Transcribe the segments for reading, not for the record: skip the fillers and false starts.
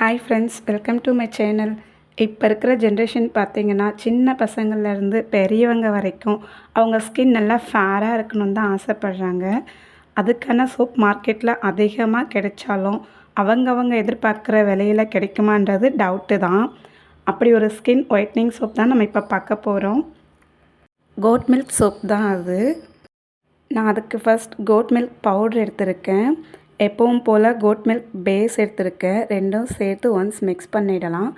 Hi friends, welcome to my channel. இப்போ இருக்கிற generation பார்த்திங்கன்னா, சின்ன பசங்கள்லேருந்து பெரியவங்க வரைக்கும் அவங்க ஸ்கின் நல்லா ஃபேராக இருக்கணும்னு தான் ஆசைப்பட்றாங்க. அதுக்கான சோப் மார்க்கெட்டில் அதிகமாக கிடைச்சாலும் அவங்க எதிர்பார்க்குற விலையில் கிடைக்குமான்றது டவுட்டு தான். அப்படி ஒரு ஸ்கின் ஒயிட்னிங் சோப் தான் நம்ம இப்போ பார்க்க போகிறோம். கோட் மில்க் சோப் தான் அது. நான் அதுக்கு ஃபஸ்ட் கோட் மில்க் பவுட்ரு எடுத்திருக்கேன். எப்பவும் போல் கோட் மில்க் பேஸ் எடுத்திருக்கேன். ரெண்டும் சேர்த்து ஒன்ஸ் மிக்ஸ் பண்ணிடலாம்.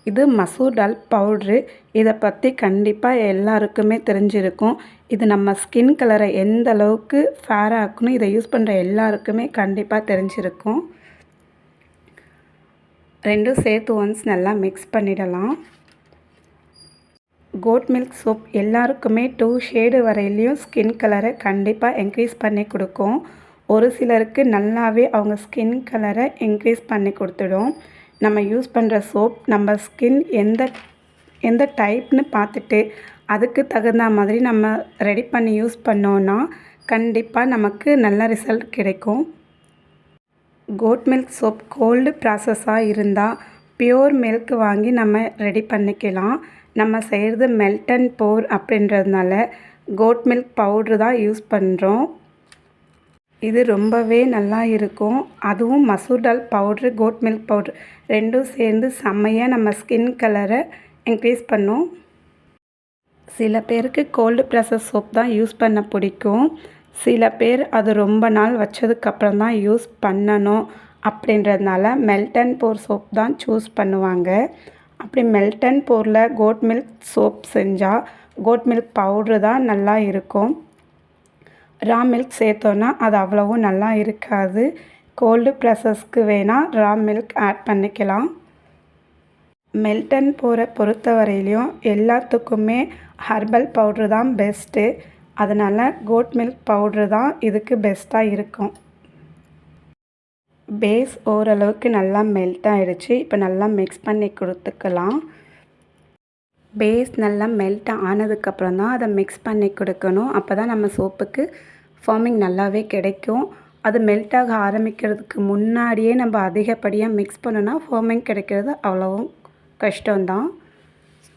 இது மசூர் டால் பவுட்ரு. இதை பற்றி கண்டிப்பாக எல்லாருக்குமே தெரிஞ்சிருக்கும். இது நம்ம ஸ்கின் கலரை எந்த அளவுக்கு ஃபேராக ஆக்கணும், இதை யூஸ் பண்ணுற எல்லாருக்குமே கண்டிப்பாக தெரிஞ்சிருக்கும். ரெண்டும் சேர்த்து ஒன்ஸ் நல்லா மிக்ஸ் பண்ணிடலாம். கோட் மில்க் சோப் எல்லாருக்குமே 2 ஷேடு வரையிலையும் ஸ்கின் கலரை கண்டிப்பாக இன்க்ரீஸ் பண்ணி கொடுக்கும். ஒரு சிலருக்கு நல்லாவே அவங்க ஸ்கின் கலரை இன்க்ரீஸ் பண்ணி கொடுத்துடும். நம்ம யூஸ் பண்ணுற சோப் நம்ம ஸ்கின் எந்த டைப்னு பார்த்துட்டு அதுக்கு தகுந்த மாதிரி நம்ம ரெடி பண்ணி யூஸ் பண்ணோன்னா கண்டிப்பாக நமக்கு நல்ல ரிசல்ட் கிடைக்கும். கோட் மில்க் சோப் கோல்டு ப்ராசஸாக இருந்தால் பியூர் மில்க் வாங்கி நம்ம ரெடி பண்ணிக்கலாம். நம்ம செய்கிறது மெல்ட் அண்ட் போர் அப்படின்றதுனால கோட் மில்க் பவுட்ரு தான் யூஸ் பண்ணுறோம். இது ரொம்பவே நல்லா இருக்கும். அதுவும் மசூர் டால் பவுட்ரு, கோட் மில்க் பவுட்ரு ரெண்டும் சேர்ந்து செம்மையாக நம்ம ஸ்கின் கலரை இன்க்ரீஸ் பண்ணும். சில பேருக்கு கோல்டு ப்ராசஸ் சோப் தான் யூஸ் பண்ண பிடிக்கும். சில பேர் அது ரொம்ப நாள் வச்சதுக்கப்புறம் தான் யூஸ் பண்ணணும் அப்படின்றதுனால மெல்ட் அண்ட் போர் சோப் தான் சூஸ் பண்ணுவாங்க. அப்படி மெல்ட் அண்ட் போரில் கோட் மில்க் சோப் செஞ்சால் கோட் மில்க் பவுட்ரு தான் நல்லா இருக்கும். ரா மில்க் சேர்த்தோன்னா அது அவ்வளவும் நல்லா இருக்காது. கோல்டு ப்ராசஸ்க்கு வேணால் ரா மில்க் ஆட் பண்ணிக்கலாம். மெல்ட் அண்ட் போரை பொறுத்த வரையிலையும் எல்லாத்துக்குமே ஹர்பல் பவுட்ரு தான் பெஸ்ட்டு. அதனால் கோட் மில்க் பவுட்ரு தான் இதுக்கு பெஸ்ட்டாக இருக்கும். பேஸ் ஓரளவுக்கு நல்லா மெல்ட் ஆகிடுச்சு. இப்போ நல்லா மிக்ஸ் பண்ணி கொடுத்துக்கலாம். பேஸ் நல்லா மெல்ட் ஆனதுக்கப்புறம் தான் அதை மிக்ஸ் பண்ணி கொடுக்கணும். அப்போ தான் நம்ம சோப்புக்கு ஃபார்மிங் நல்லாவே கிடைக்கும். அது மெல்ட் ஆக ஆரம்பிக்கிறதுக்கு முன்னாடியே நம்ம அதிகப்படியாக மிக்ஸ் பண்ணோன்னா ஃபார்மிங் கிடைக்கிறது அவ்வளவும் கஷ்டம்தான்.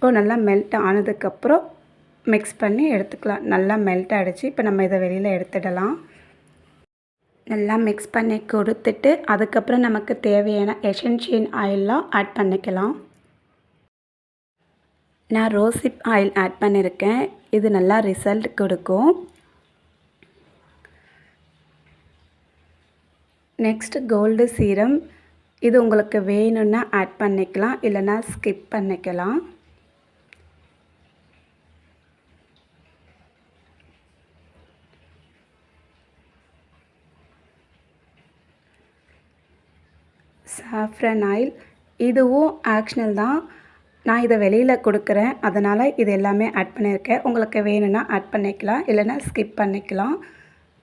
ஸோ நல்லா மெல்ட் ஆனதுக்கப்புறம் மிக்ஸ் பண்ணி எடுத்துக்கலாம். நல்லா மெல்ட் ஆகிடுச்சு. இப்போ நம்ம இதை வெளியில் எடுத்துடலாம். நல்லா மிக்ஸ் பண்ணி கொடுத்துட்டு அதுக்கப்புறம் நமக்கு தேவையான எசென்ஷியல் ஆயிலெலாம் ஆட் பண்ணிக்கலாம். நான் ரோசிப் ஆயில் ஆட் பண்ணியிருக்கேன். இது நல்லா ரிசல்ட் கொடுக்கும். Next gold serum. இது உங்களுக்கு வேணும்னா ஆட் பண்ணிக்கலாம், இல்லைனா ஸ்கிப் பண்ணிக்கலாம். சாஃப்ரன் ஆயில் இதுவும் ஆக்ஷனல் தான். நான் இதை வெளியில் கொடுக்குறேன், அதனால் இது எல்லாமே ஆட் பண்ணியிருக்கேன். உங்களுக்கு வேணும்னா ஆட் பண்ணிக்கலாம், இல்லைனா ஸ்கிப் பண்ணிக்கலாம்.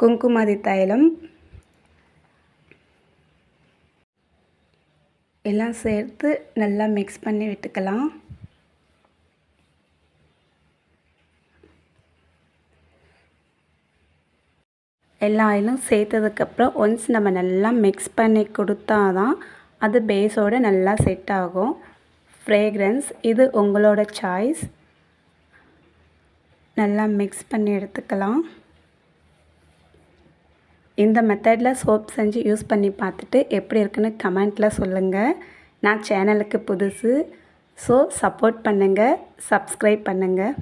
குங்குமாதி தைலம் எல்லாம் சேர்த்து நல்லா மிக்ஸ் பண்ணி விட்டுக்கலாம். எல்லா ஆயிலும் சேர்த்ததுக்கப்புறம் ஒன்ஸ் நம்ம நல்லா மிக்ஸ் பண்ணி கொடுத்தா தான் அது பேஸோடு நல்லா செட் ஆகும். ஃப்ரேக்ரன்ஸ் இது உங்களோட சாய்ஸ். நல்லா மிக்ஸ் பண்ணி எடுத்துக்கலாம். இந்த மெத்தடில் சோப் செஞ்சு யூஸ் பண்ணி பார்த்துட்டு எப்படி இருக்குன்னு கமெண்ட்டில் சொல்லுங்கள். நான் சேனலுக்கு புதுசு, ஸோ சப்போர்ட் பண்ணுங்கள், சப்ஸ்கிரைப் பண்ணுங்கள்.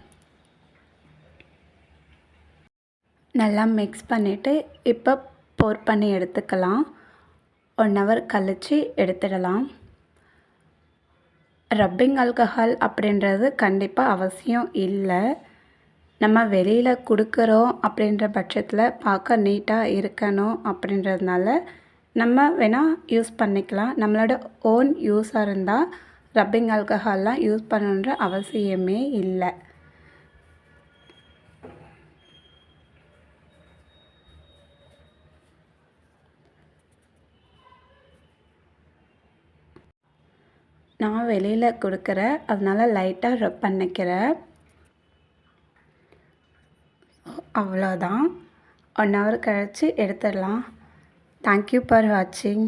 நல்லா மிக்ஸ் பண்ணிவிட்டு இப்போ போர் பண்ணி எடுத்துக்கலாம். 1 ஹவர் கழித்து எடுத்துடலாம். ரப்பிங் ஆல்கஹால் அப்படின்றது கண்டிப்பாக அவசியம் இல்லை. நம்ம வெளியில் கொடுக்குறோம் அப்படின்ற பட்சத்தில் பார்க்க நீட்டாக இருக்கணும் அப்படின்றதுனால நம்ம வேணால் யூஸ் பண்ணிக்கலாம். நம்மளோட ஓன் யூஸாக இருந்தால் ரப்பிங் ஆல்கஹால்லாம் யூஸ் பண்ணணுன்ற அவசியமே இல்லை. நான் வெளியில் கொடுக்குறேன், அதனால் லைட்டாக ரப் பண்ணிக்கிறேன். அவ்வளோதான். 1 ஹவர் கழித்து எடுத்துடலாம். தேங்க்யூ ஃபார் வாட்சிங்.